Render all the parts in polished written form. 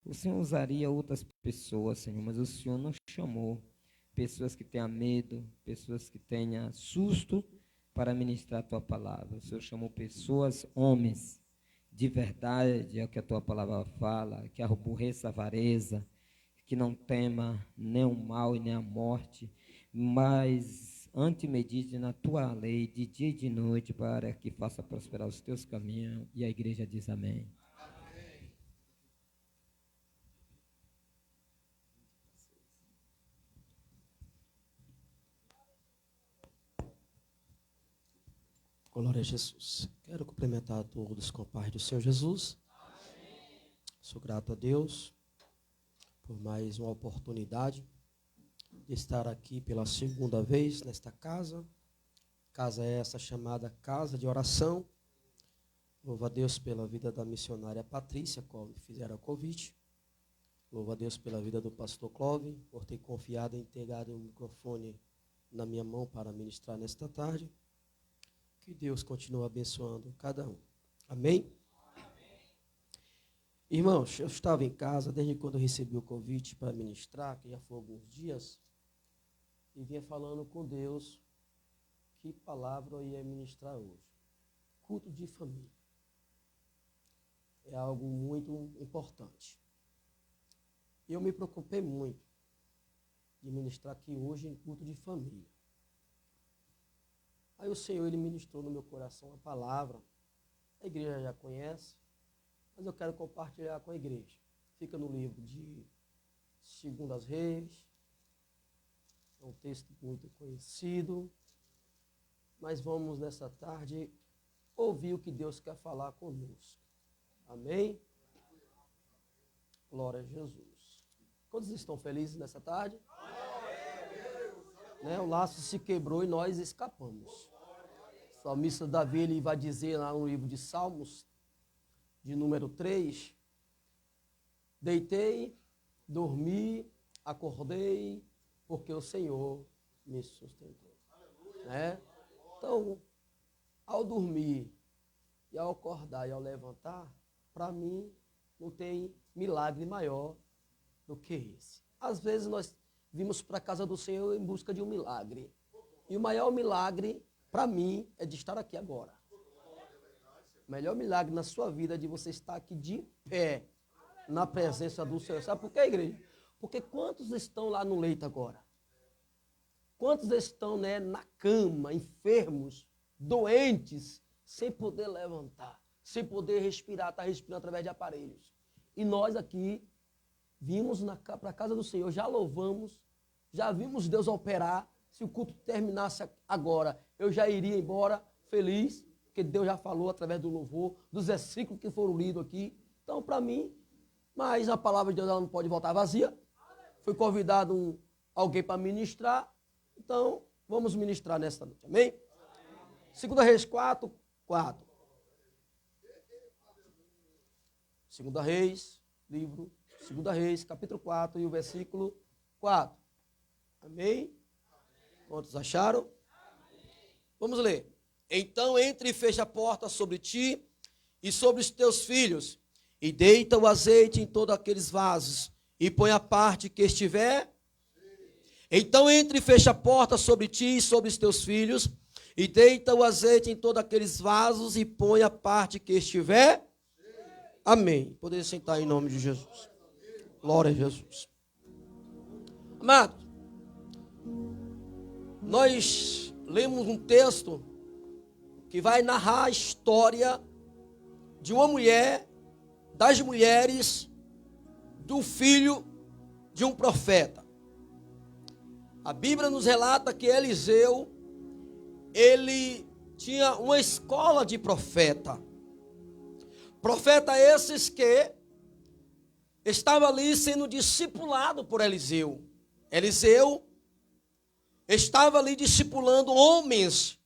O Senhor usaria outras pessoas, Senhor, mas o Senhor não chamou pessoas que tenham medo, pessoas que tenham susto para ministrar a tua palavra. O Senhor chamou pessoas, homens, de verdade, é o que a tua palavra fala, que aborreça a avareza, que não tema nem o mal e nem a morte, mas antes medite na tua lei de dia e de noite, para que faça prosperar os teus caminhos. E a igreja diz amém. Glória a Jesus. Quero cumprimentar a todos com a paz do Senhor Jesus. Sou grato a Deus por mais uma oportunidade de estar aqui pela segunda vez nesta casa. Casa essa chamada Casa de Oração. Louvo a Deus pela vida da missionária Patrícia, qual me fizeram o convite. Louvo a Deus pela vida do pastor Clóvis, por ter confiado em ter dado o microfone na minha mão para ministrar nesta tarde. Que Deus continue abençoando cada um. Amém? Irmãos, eu estava em casa desde quando eu recebi o convite para ministrar, que já foi alguns dias, e vinha falando com Deus que palavra eu ia ministrar hoje. Culto de família. É algo muito importante. Eu me preocupei muito de ministrar aqui hoje em culto de família. Aí o Senhor, Ele ministrou no meu coração a palavra. A igreja já conhece, mas eu quero compartilhar com a igreja. Fica no livro de 2 Reis. É um texto muito conhecido. Mas vamos, nessa tarde, ouvir o que Deus quer falar conosco. Amém? Glória a Jesus. Quantos estão felizes nessa tarde? Né, o laço se quebrou e nós escapamos. O salmista Davi, ele vai dizer lá no livro de Salmos, de número 3, deitei, dormi, acordei, porque o Senhor me sustentou. Né? Então, ao dormir, e ao acordar e ao levantar, para mim, não tem milagre maior do que esse. Às vezes nós vimos para a casa do Senhor em busca de um milagre. E o maior milagre, para mim, é de estar aqui agora. O melhor milagre na sua vida é de você estar aqui de pé, na presença do Senhor. Sabe por quê, igreja? Porque quantos estão lá no leito agora? Quantos estão, né, na cama, enfermos, doentes, sem poder levantar, sem poder respirar, está respirando através de aparelhos. E nós aqui vimos para a casa do Senhor, já louvamos, já vimos Deus operar. Se o culto terminasse agora, eu já iria embora feliz, porque Deus já falou através do louvor, dos versículos que foram lidos aqui. Então, para mim, mas a palavra de Deus ela não pode voltar vazia. Foi convidado alguém para ministrar, então vamos ministrar nesta noite, amém? 2 Reis 4. 2 Reis, livro 2 Reis, capítulo 4 e o versículo 4. Amém? Quantos acharam? Vamos ler. Então entre e fecha a porta sobre ti e sobre os teus filhos, e deita o azeite em todos aqueles vasos, e põe a parte que estiver. Então entre e fecha a porta sobre ti e sobre os teus filhos, e deita o azeite em todos aqueles vasos, e põe a parte que estiver. Amém. Poder sentar em nome de Jesus. Glória a Jesus. Amados, nós lemos um texto que vai narrar a história de uma mulher, das mulheres, do filho de um profeta. A Bíblia nos relata que Eliseu, ele tinha uma escola de profeta. Profeta esses que estava ali sendo discipulado por Eliseu. Eliseu estava ali discipulando homens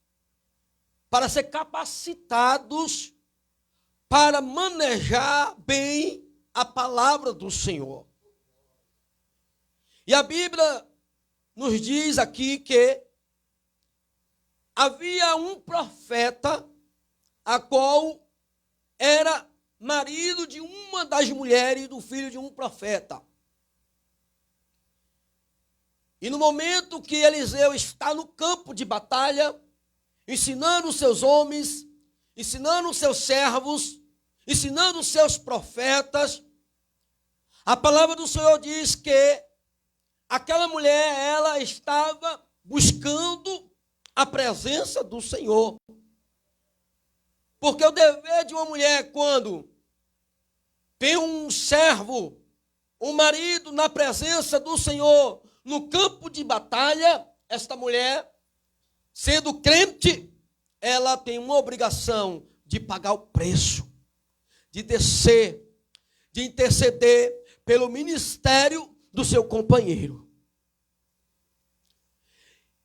para ser capacitados para manejar bem a palavra do Senhor. E a Bíblia nos diz aqui que havia um profeta a qual era marido de uma das mulheres do filho de um profeta. E no momento que Eliseu está no campo de batalha, ensinando os seus homens, ensinando os seus servos, ensinando os seus profetas, a palavra do Senhor diz que aquela mulher, ela estava buscando a presença do Senhor. Porque o dever de uma mulher, quando tem um servo, um marido na presença do Senhor, no campo de batalha, esta mulher, sendo crente, ela tem uma obrigação de pagar o preço, de descer, de interceder pelo ministério do seu companheiro.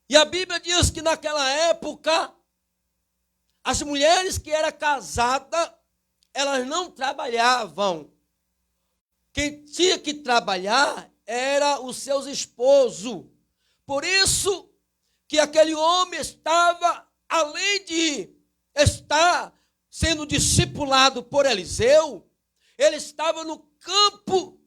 E a Bíblia diz que naquela época, as mulheres que eram casadas, elas não trabalhavam. Quem tinha que trabalhar era os seus esposos. Por isso que aquele homem estava, além de estar sendo discipulado por Eliseu, ele estava no campo,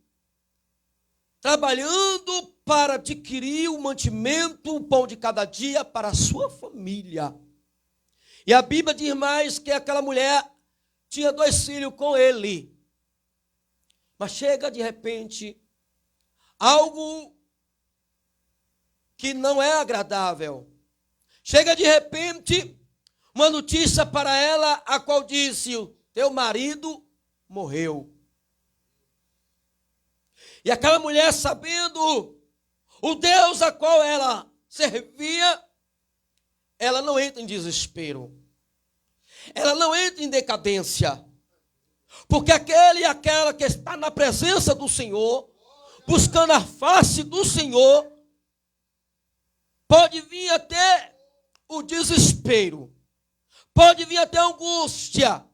trabalhando para adquirir o mantimento, o pão de cada dia para a sua família. E a Bíblia diz mais que aquela mulher tinha 2 filhos com ele. Mas chega de repente algo que não é agradável. Chega de repente uma notícia para ela, a qual disse: teu marido morreu. E aquela mulher, sabendo o Deus a qual ela servia, ela não entra em desespero. Ela não entra em decadência. Porque aquele e aquela que está na presença do Senhor, buscando a face do Senhor, pode vir até o desespero, pode vir até a angústia,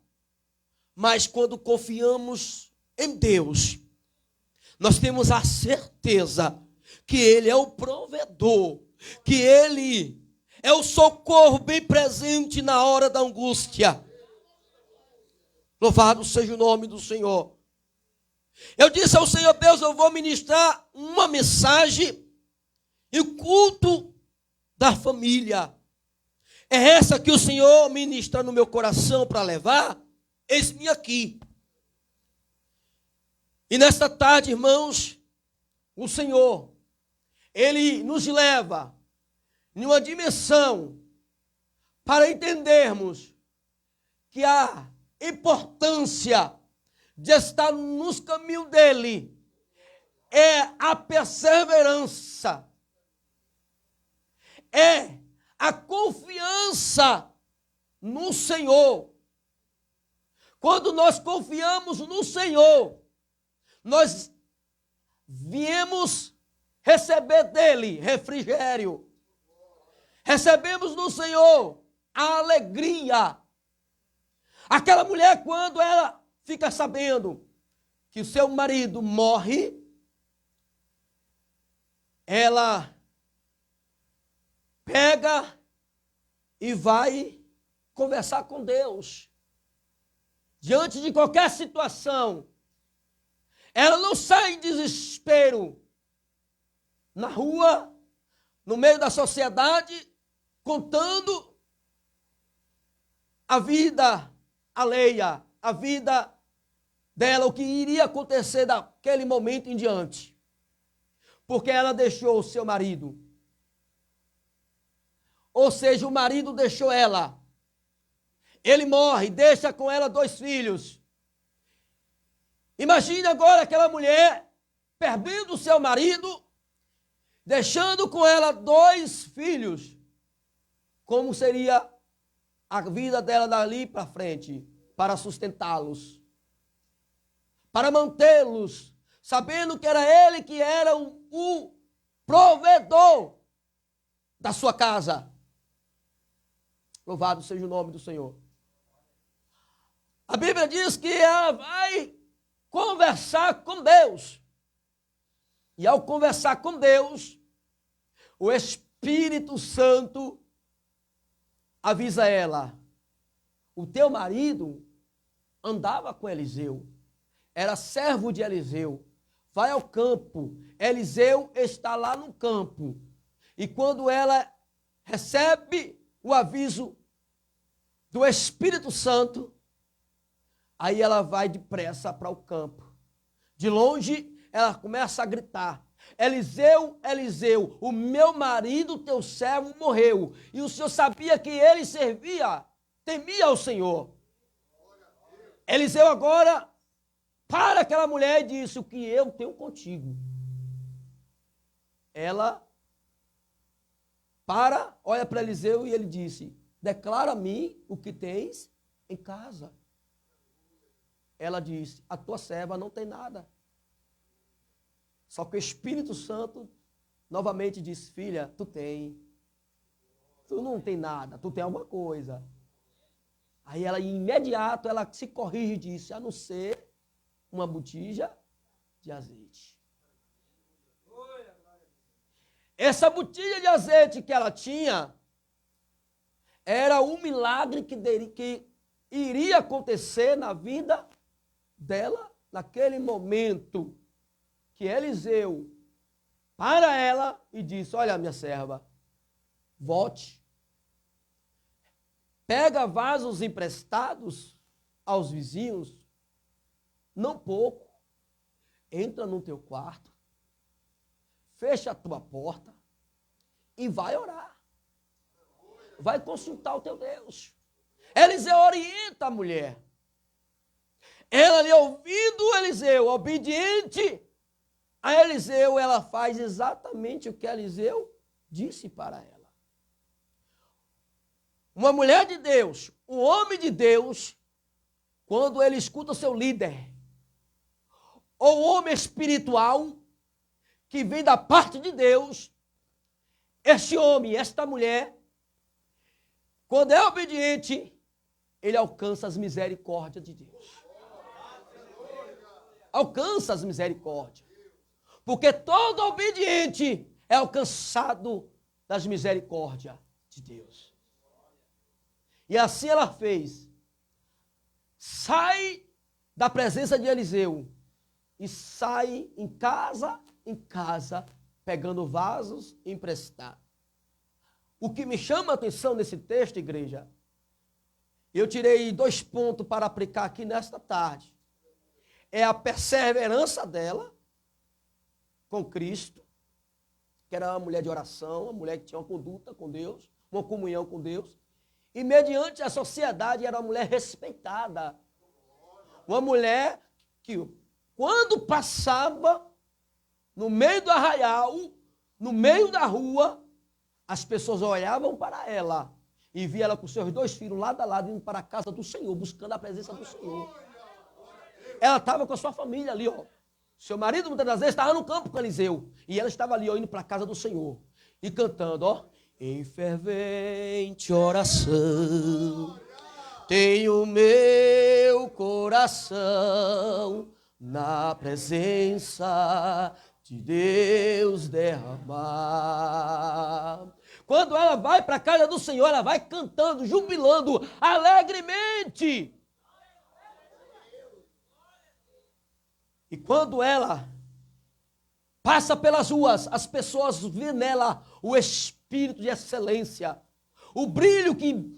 mas quando confiamos em Deus, nós temos a certeza que Ele é o provedor, que Ele é o socorro bem presente na hora da angústia. Louvado seja o nome do Senhor. Eu disse ao Senhor Deus, eu vou ministrar uma mensagem e o culto da família. É essa que o Senhor ministra no meu coração para levar? Eis-me aqui. E nesta tarde, irmãos, o Senhor, Ele nos leva em uma dimensão para entendermos que a importância de estar nos caminhos dele é a perseverança, é a confiança no Senhor. Quando nós confiamos no Senhor, nós viemos receber dele refrigério. Recebemos no Senhor a alegria. Aquela mulher, quando ela fica sabendo que o seu marido morre, ela pega e vai conversar com Deus. Diante de qualquer situação, ela não sai em desespero na rua, no meio da sociedade, contando a vida alheia, a vida dela, o que iria acontecer daquele momento em diante. Porque ela deixou o seu marido. Ou seja, o marido deixou ela. Ele morre, deixa com ela 2 filhos. Imagine agora aquela mulher perdendo o seu marido, deixando com ela 2 filhos. Como seria a vida dela dali para frente, para sustentá-los, para mantê-los, sabendo que era ele que era o provedor da sua casa. Louvado seja o nome do Senhor. A Bíblia diz que ela vai conversar com Deus. E ao conversar com Deus, o Espírito Santo avisa ela: o teu marido andava com Eliseu, era servo de Eliseu, vai ao campo, Eliseu está lá no campo, e quando ela recebe o aviso do Espírito Santo, aí ela vai depressa para o campo. De longe, ela começa a gritar: Eliseu, Eliseu, o meu marido, teu servo, morreu. E o Senhor sabia que ele temia ao Senhor. Eliseu agora para aquela mulher e disse: o que eu tenho contigo? Ela olha para Eliseu e ele disse: declara a mim o que tens em casa. Ela disse: a tua serva não tem nada. Só que o Espírito Santo novamente disse: filha, tu não tem nada, tu tem alguma coisa. Aí ela, imediato, ela se corrige e disse: a não ser uma botija de azeite. Essa botija de azeite que ela tinha era um milagre que iria acontecer na vida dela naquele momento, que Eliseu para ela e disse: olha, minha serva, volte, pega vasos emprestados aos vizinhos, não pouco, entra no teu quarto, fecha a tua porta e vai orar. Vai consultar o teu Deus. Eliseu orienta a mulher. Ela lhe ouvindo Eliseu, obediente a Eliseu, ela faz exatamente o que Eliseu disse para ela. Uma mulher de Deus, um homem de Deus, quando ele escuta o seu líder, ou homem espiritual, que vem da parte de Deus, este homem, esta mulher, quando é obediente, ele alcança as misericórdias de Deus. Alcança as misericórdias. Porque todo obediente é alcançado das misericórdias de Deus. E assim ela fez. Sai da presença de Eliseu e sai em casa, pegando vasos emprestados. O que me chama a atenção nesse texto, igreja, eu tirei 2 pontos para aplicar aqui nesta tarde. É a perseverança dela com Cristo, que era uma mulher de oração, uma mulher que tinha uma conduta com Deus, uma comunhão com Deus, e mediante a sociedade era uma mulher respeitada. Uma mulher que, quando passava no meio do arraial, no meio da rua, as pessoas olhavam para ela e via ela com seus 2 filhos lado a lado, indo para a casa do Senhor, buscando a presença do Senhor. Ela estava com a sua família ali, ó. Seu marido, muitas das vezes, estava no campo com Eliseu. E ela estava ali, ó, indo para a casa do Senhor. E cantando, ó. Em fervente oração, tenho meu coração na presença de Deus derramar. Quando ela vai para a casa do Senhor, ela vai cantando, jubilando alegremente. E quando ela passa pelas ruas, as pessoas veem nela o espírito de excelência. O brilho que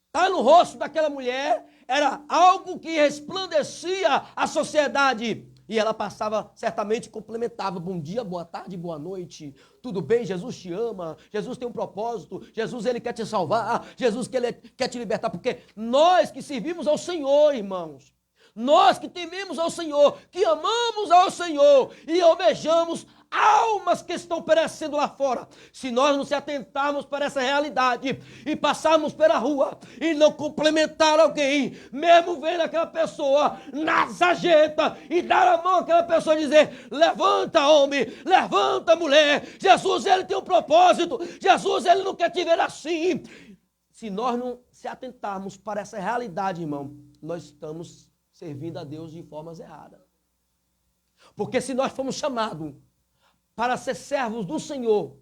está no rosto daquela mulher era algo que resplandecia a sociedade. E ela passava, certamente complementava: bom dia, boa tarde, boa noite, tudo bem, Jesus te ama, Jesus tem um propósito, Jesus ele quer te salvar, Jesus quer te libertar, porque nós que servimos ao Senhor, irmãos, nós que tememos ao Senhor, que amamos ao Senhor e almejamos almas que estão perecendo lá fora, se nós não se atentarmos para essa realidade e passarmos pela rua e não complementar alguém, mesmo vendo aquela pessoa na sarjeta e dar a mão àquela pessoa e dizer: levanta, homem, levanta, mulher, Jesus ele tem um propósito, Jesus ele não quer te ver assim. Se nós não se atentarmos para essa realidade, irmão, nós estamos servindo a Deus de formas erradas. Porque se nós formos chamados para ser servos do Senhor,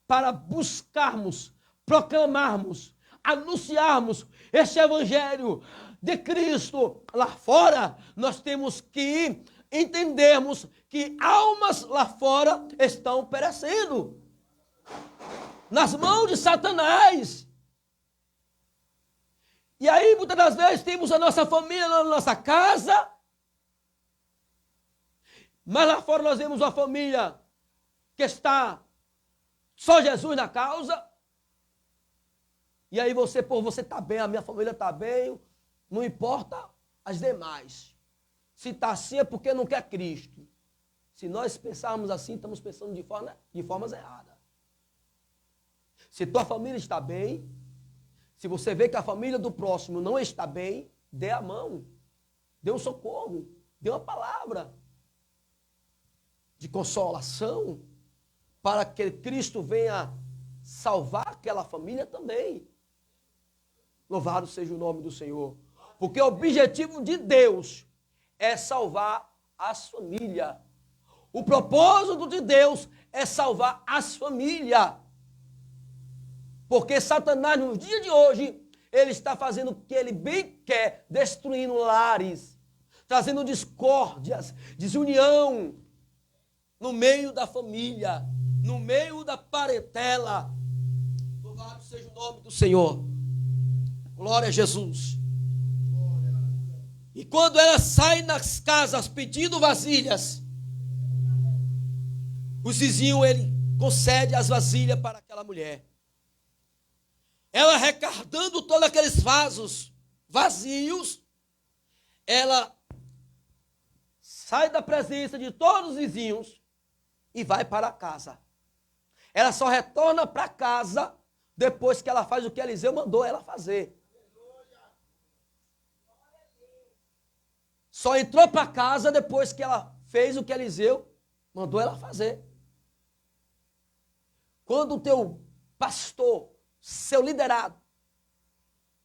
para buscarmos, proclamarmos anunciarmos este evangelho de Cristo lá fora, nós temos que entendermos que almas lá fora estão perecendo nas mãos de Satanás. E aí, muitas das vezes, temos a nossa família na nossa casa, mas lá fora nós vemos uma família que está só Jesus na causa. E aí você, pô, você está bem, a minha família está bem, não importa as demais. Se está assim é porque não quer Cristo. Se nós pensarmos assim, estamos pensando de formas erradas. Se tua família está bem, se você vê que a família do próximo não está bem, dê a mão, dê um socorro, dê uma palavra de consolação para que Cristo venha salvar aquela família também. Louvado seja o nome do Senhor. Porque o objetivo de Deus é salvar as famílias. O propósito de Deus é salvar as famílias. Porque Satanás, nos dias de hoje, ele está fazendo o que ele bem quer, destruindo lares, trazendo discórdias, desunião no meio da família, no meio da parentela. Louvado seja o nome do Senhor. Glória a Jesus. E quando ela sai nas casas pedindo vasilhas, o vizinho, ele concede as vasilhas para aquela mulher. Ela arrecadando todos aqueles vasos vazios, ela sai da presença de todos os vizinhos e vai para casa. Ela só retorna para casa depois que ela faz o que Eliseu mandou ela fazer. Só entrou para casa depois que ela fez o que Eliseu mandou ela fazer. Quando o teu pastor, seu liderado,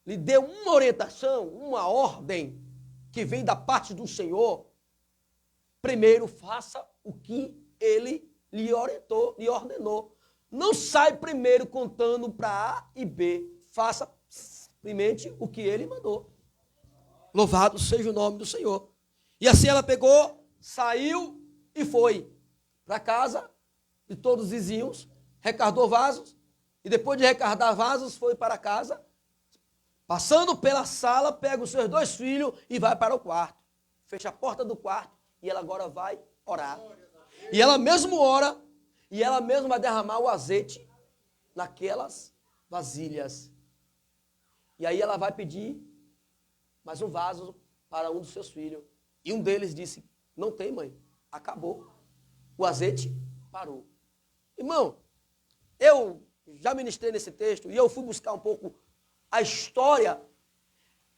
lhe deu uma orientação, uma ordem que vem da parte do Senhor, primeiro faça o que ele lhe orientou, lhe ordenou. Não sai primeiro contando para A e B. Faça simplesmente o que ele mandou. Louvado seja o nome do Senhor. E assim ela pegou, saiu e foi para casa de todos os vizinhos, recardou vasos, e depois de recardar vasos, foi para casa, passando pela sala, pega os seus 2 filhos e vai para o quarto. Fecha a porta do quarto e ela agora vai orar. E ela mesmo ora, e ela mesma vai derramar o azeite naquelas vasilhas. E aí ela vai pedir mais um vaso para um dos seus filhos. E um deles disse, não tem, mãe, acabou. O azeite parou. Irmão, eu já ministrei nesse texto e eu fui buscar um pouco a história.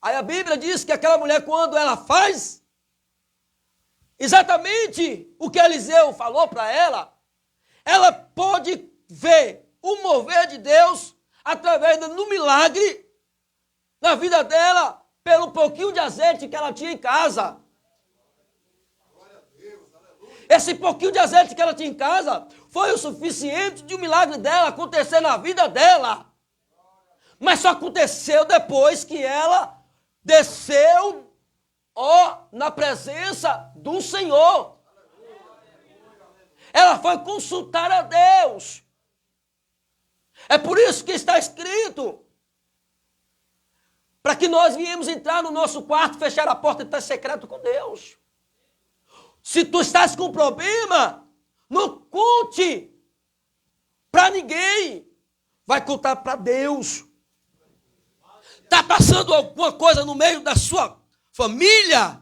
Aí a Bíblia diz que aquela mulher, quando ela faz exatamente o que Eliseu falou para ela, ela pode ver o mover de Deus através do milagre na vida dela, pelo pouquinho de azeite que ela tinha em casa. Esse pouquinho de azeite que ela tinha em casa foi o suficiente de um milagre dela acontecer na vida dela. Mas só aconteceu depois que ela desceu, na presença do Senhor. Ela foi consultar a Deus. É por isso que está escrito, para que nós viemos entrar no nosso quarto, fechar a porta e estar secreto com Deus. Se tu estás com problema, não conte para ninguém. Vai contar para Deus. Está passando alguma coisa no meio da sua família?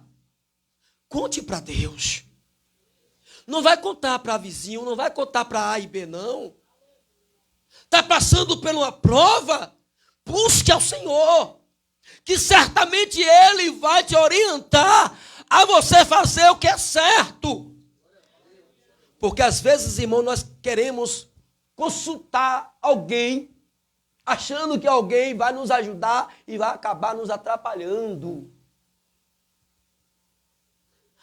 Conte para Deus. Não vai contar para vizinho, não vai contar para A e B, não. Está passando por uma prova? Busque ao Senhor, que certamente Ele vai te orientar a você fazer o que é certo. Porque às vezes, irmão, nós queremos consultar alguém, achando que alguém vai nos ajudar e vai acabar nos atrapalhando.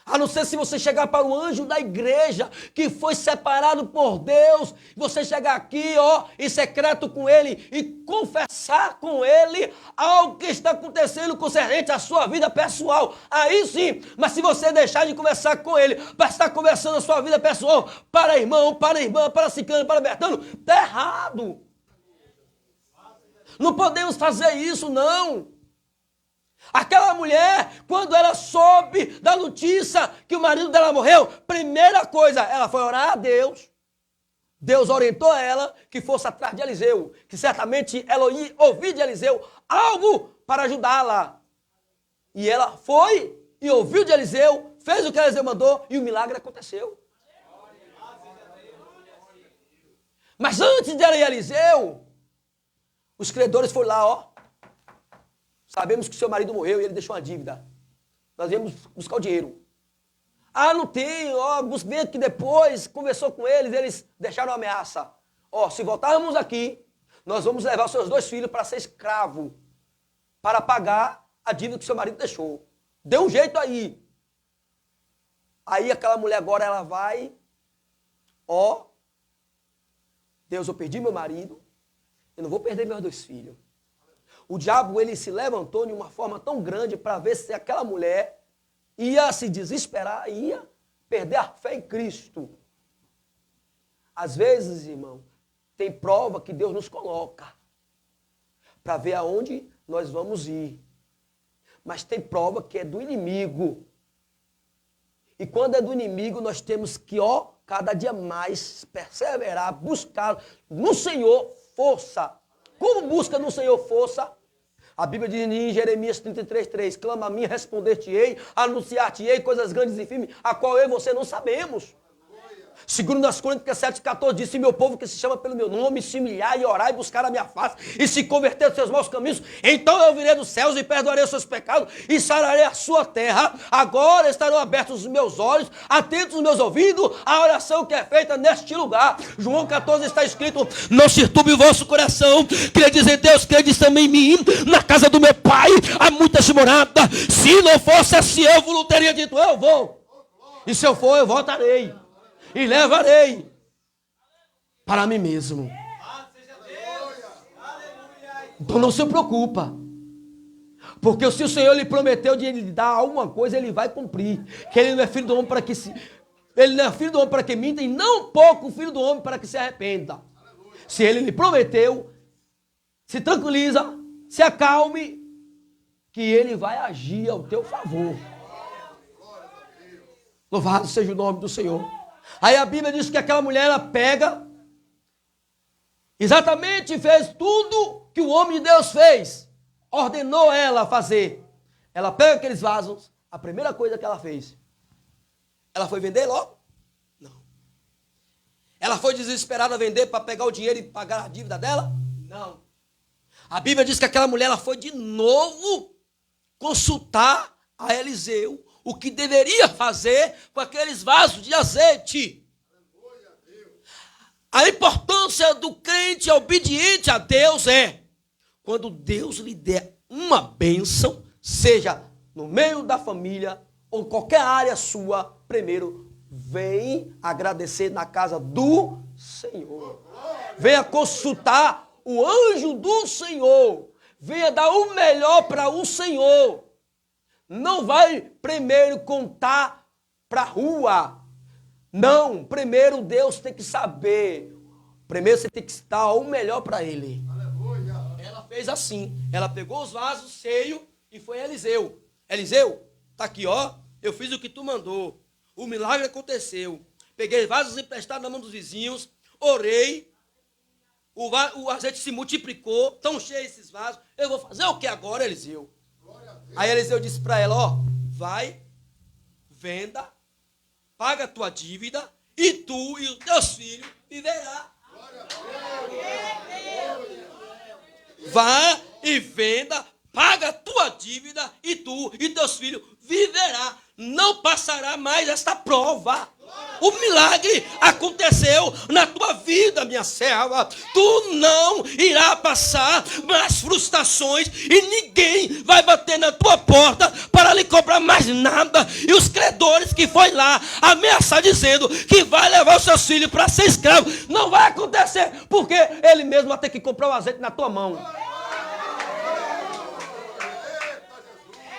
A não ser se você chegar para o anjo da igreja, que foi separado por Deus, você chegar aqui, ó, em secreto com ele e confessar com ele algo que está acontecendo concernente à sua vida pessoal. Aí sim, mas se você deixar de conversar com ele, para estar conversando a sua vida pessoal, para irmão, para irmã, para ciclano, para bertano, está errado. Não podemos fazer isso, não. Aquela mulher, quando ela soube da notícia que o marido dela morreu, primeira coisa, ela foi orar a Deus. Deus orientou ela que fosse atrás de Eliseu, que certamente ela ia ouvir de Eliseu algo para ajudá-la. E ela foi e ouviu de Eliseu, fez o que Eliseu mandou e o milagre aconteceu. Mas antes de ela ir a Eliseu, os credores foram lá, ó. Sabemos que seu marido morreu e ele deixou uma dívida. Nós viemos buscar o dinheiro. Ah, não tem, ó, busquei que depois conversou com eles deixaram uma ameaça. Ó, se voltarmos aqui, nós vamos levar os seus 2 filhos para ser escravo, para pagar a dívida que seu marido deixou. Deu um jeito aí. Aí aquela mulher agora, ela vai, ó, Deus, eu perdi meu marido, eu não vou perder meus 2 filhos. O diabo, ele se levantou de uma forma tão grande para ver se aquela mulher ia se desesperar, ia perder a fé em Cristo. Às vezes, irmão, tem prova que Deus nos coloca para ver aonde nós vamos ir. Mas tem prova que é do inimigo. E quando é do inimigo, nós temos que, ó, cada dia mais perseverar, buscar no Senhor força. Como busca no Senhor força? A Bíblia diz em Jeremias 33:3, clama a mim, responder-te-ei, anunciar-te-ei coisas grandes e firmes, a qual eu e você não sabemos. Segundo nas Crônicas 7:14, disse, meu povo que se chama pelo meu nome, se humilhar e orar e buscar a minha face, e se converter dos seus maus caminhos, então eu virei dos céus e perdoarei os seus pecados, e sararei a sua terra. Agora estarão abertos os meus olhos, atentos os meus ouvidos, à oração que é feita neste lugar. João 14 está escrito, não se turbe o vosso coração, credes em Deus, credes também em mim, na casa do meu pai há muitas moradas, se não fosse assim eu vos teria dito, eu vou, e se eu for eu voltarei. E levarei para mim mesmo. Então não se preocupa. Porque se o Senhor lhe prometeu de lhe dar alguma coisa, ele vai cumprir. Que ele não é filho do homem para que ele não é filho do homem para que minta, e não pouco filho do homem para que se arrependa. Se ele lhe prometeu, se tranquiliza, se acalme, que ele vai agir ao teu favor. Louvado seja o nome do Senhor. Aí a Bíblia diz que aquela mulher, ela pega, exatamente fez tudo que o homem de Deus fez, ordenou ela fazer. Ela pega aqueles vasos, a primeira coisa que ela fez, ela foi vender logo? Não. Ela foi desesperada a vender para pegar o dinheiro e pagar a dívida dela? Não. A Bíblia diz que aquela mulher, ela foi de novo consultar a Eliseu, o que deveria fazer com aqueles vasos de azeite. A importância do crente obediente a Deus é, quando Deus lhe der uma bênção, seja no meio da família ou qualquer área sua, primeiro, vem agradecer na casa do Senhor. Venha consultar o anjo do Senhor. Venha dar o melhor para o Senhor. Não vai primeiro contar para a rua. Não, primeiro Deus tem que saber. Primeiro você tem que dar o melhor para Ele. Aleluia. Ela fez assim. Ela pegou os vasos cheios e foi a Eliseu. Eliseu, tá aqui, ó. Eu fiz o que tu mandou. O milagre aconteceu. Peguei vasos emprestados na mão dos vizinhos. Orei. O azeite se multiplicou. Tão cheios esses vasos. Eu vou fazer o que agora, Eliseu? Aí Eliseu disse para ela, ó, vai, venda, paga a tua dívida, e tu e os teus filhos viverá. Vá e venda, paga a tua dívida, e tu e teus filhos viverá. Não passará mais esta prova. O milagre aconteceu na tua vida, minha serva. Tu não irá passar mais frustrações e ninguém vai bater na tua porta para lhe cobrar mais nada. E os credores que foi lá ameaçar dizendo que vai levar os seus filhos para ser escravo, não vai acontecer, porque ele mesmo vai ter que comprar o azeite na tua mão.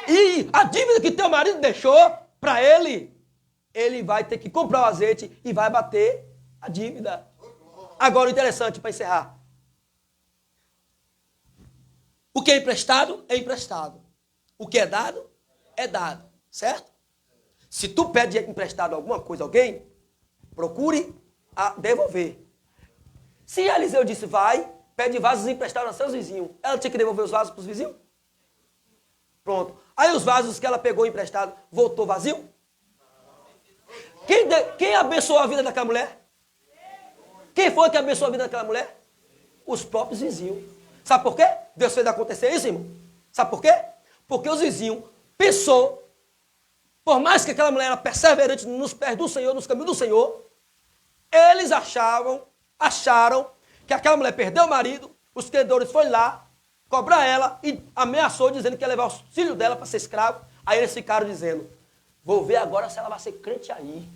E a dívida que teu marido deixou para ele vai ter que comprar o azeite e vai bater a dívida. Agora, o interessante para encerrar. O que é emprestado, é emprestado. O que é dado, é dado. Certo? Se tu pede emprestado alguma coisa a alguém, procure devolver. Se Eliseu disse, vai, pede vasos emprestados aos seus vizinhos, ela tinha que devolver os vasos para os vizinhos? Pronto. Aí os vasos que ela pegou emprestado, voltou vazio? Quem abençoou a vida daquela mulher? Quem foi que abençoou a vida daquela mulher? Os próprios vizinhos. Sabe por quê? Deus fez acontecer isso, irmão? Sabe por quê? Porque os vizinhos pensou, por mais que aquela mulher era perseverante nos pés do Senhor, nos caminhos do Senhor, eles acharam que aquela mulher perdeu o marido, os credores foram lá, cobrar ela e ameaçou, dizendo que ia levar os filhos dela para ser escravo. Aí eles ficaram dizendo, vou ver agora se ela vai ser crente aí.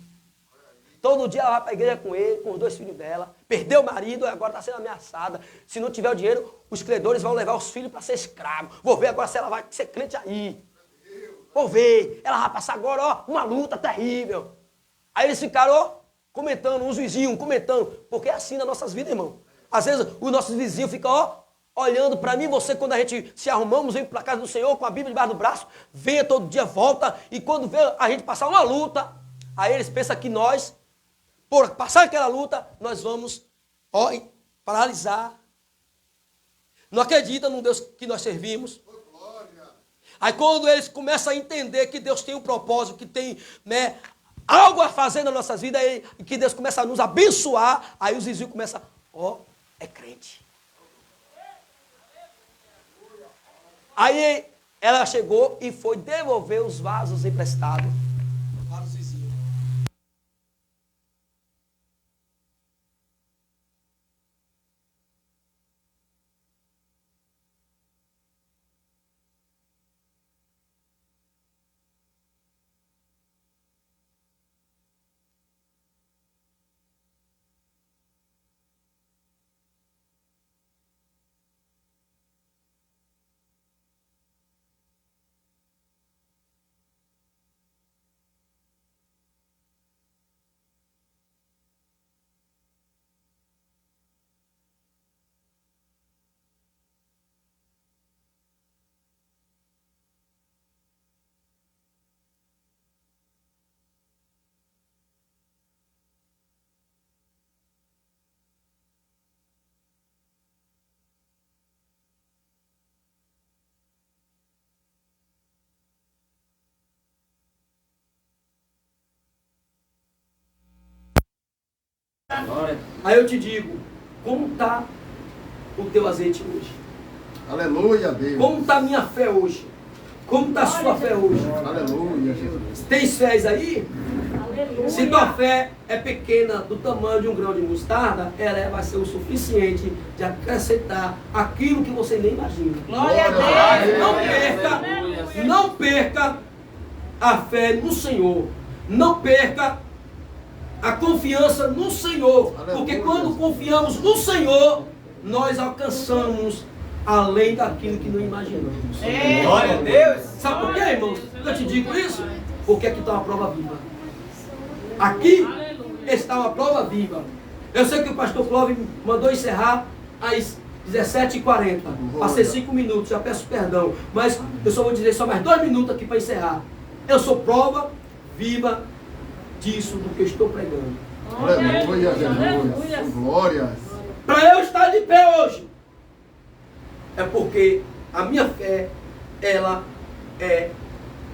Todo dia ela vai para a igreja com ele, com os 2 filhos dela. Perdeu o marido e agora está sendo ameaçada. Se não tiver o dinheiro, os credores vão levar os filhos para ser escravo. Vou ver agora se ela vai ser crente aí. Vou ver. Ela vai passar agora, ó, uma luta terrível. Aí eles ficaram, ó, comentando, uns vizinhos comentando. Porque é assim nas nossas vidas, irmão. Às vezes os nossos vizinhos ficam, ó, olhando para mim e você, quando a gente se arrumamos, vem para a casa do Senhor com a Bíblia debaixo do braço, venha todo dia, volta, e quando vê a gente passar uma luta, aí eles pensam que nós, por passar aquela luta, nós vamos, ó, paralisar. Não acredita no Deus que nós servimos. Aí quando eles começam a entender que Deus tem um propósito, que tem, né, algo a fazer nas nossas vidas, e que Deus começa a nos abençoar, aí os vizinhos começam, ó, é crente. Aí ela chegou e foi devolver os vasos emprestados para os vizinhos. Aí eu te digo, como está o teu azeite hoje? Aleluia, Deus. Como está a minha fé hoje? Como está a sua fé hoje? Aleluia, Jesus. Tem fés aí? Aleluia. Se tua fé é pequena, do tamanho de um grão de mostarda, ela vai ser o suficiente de acrescentar aquilo que você nem imagina. Glória a Deus. Não perca a fé no Senhor. Não perca a confiança no Senhor. Porque quando confiamos no Senhor, nós alcançamos além daquilo que não imaginamos. Glória a Deus. Sabe por quê, irmãos? Eu te digo isso? Porque aqui está uma prova viva. Aqui está uma prova viva. Eu sei que o pastor Clóvis mandou encerrar às 17h40. Passei 5 minutos, já peço perdão. Mas eu só vou dizer só mais 2 minutos aqui para encerrar. Eu sou prova viva disso do que eu estou pregando. Aleluia, Jesus. Glórias. Para eu estar de pé hoje, é porque a minha fé, ela é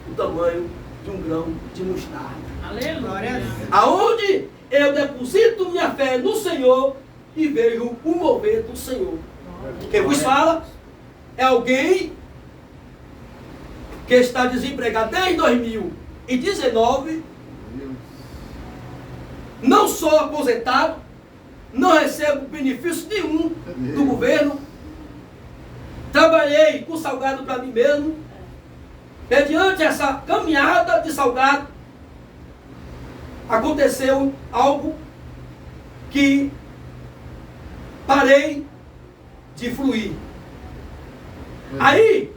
o tamanho de um grão de mostarda. Aleluia. Aonde eu deposito minha fé no Senhor e vejo o mover do Senhor. Quem vos fala é alguém que está desempregado desde 2019 não sou aposentado, não recebo benefício nenhum do governo, trabalhei com salgado para mim mesmo. Mediante essa caminhada de salgado, aconteceu algo que parei de fluir. Aí,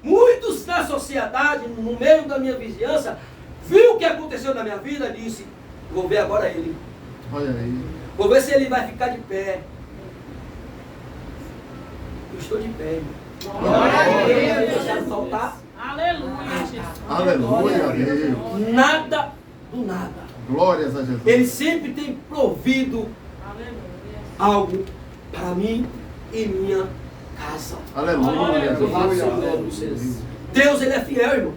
muitos da sociedade, no meio da minha vizinhança, viu o que aconteceu na minha vida e disse: vou ver agora ele. Olha aí. Vou ver se ele vai ficar de pé. Eu estou de pé, irmão. Glória a Deus. Deixaram faltar Aleluia, Jesus. Aleluia a Deus. nada do nada. Glórias a Jesus. Ele sempre tem provido Aleluia. algo para mim e minha casa. Aleluia. Louvado seja o nome de Jesus. Deus, ele é fiel, irmão.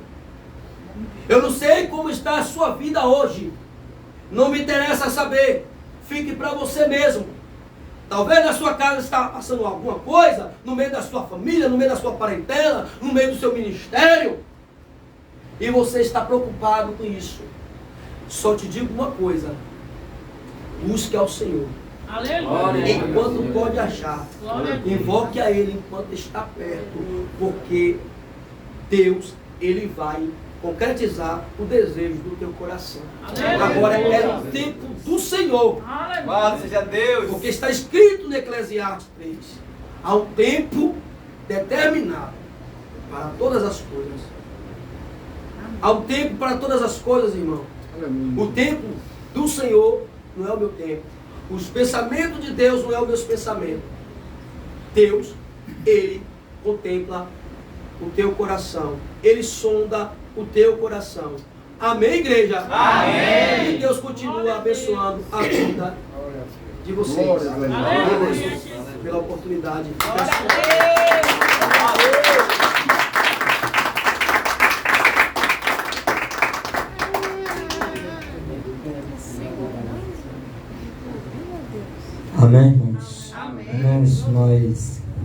Eu não sei como está a sua vida hoje. Não me interessa saber. Fique para você mesmo. Talvez na sua casa está passando alguma coisa, no meio da sua família, no meio da sua parentela, no meio do seu ministério. E você está preocupado com isso. Só te digo uma coisa. Busque ao Senhor. Aleluia. Enquanto pode achar. Glória a Deus. Invoque a Ele enquanto está perto. Porque Deus, Ele vai concretizar o desejo do teu coração. Aleluia. Agora é o tempo do Senhor. Aleluia. Louvado seja Deus. Porque está escrito no Eclesiastes 3. Há um tempo determinado para todas as coisas. Há um tempo para todas as coisas, irmão. O tempo do Senhor não é o meu tempo. Os pensamentos de Deus não é o meu pensamento. Deus, Ele contempla o teu coração. Ele sonda o teu coração. Amém, igreja? Amém. E Deus continua abençoando a vida de vocês. Glórias a Deus. Aleluia. Pela oportunidade. Amém, irmãos? Irmãos, nós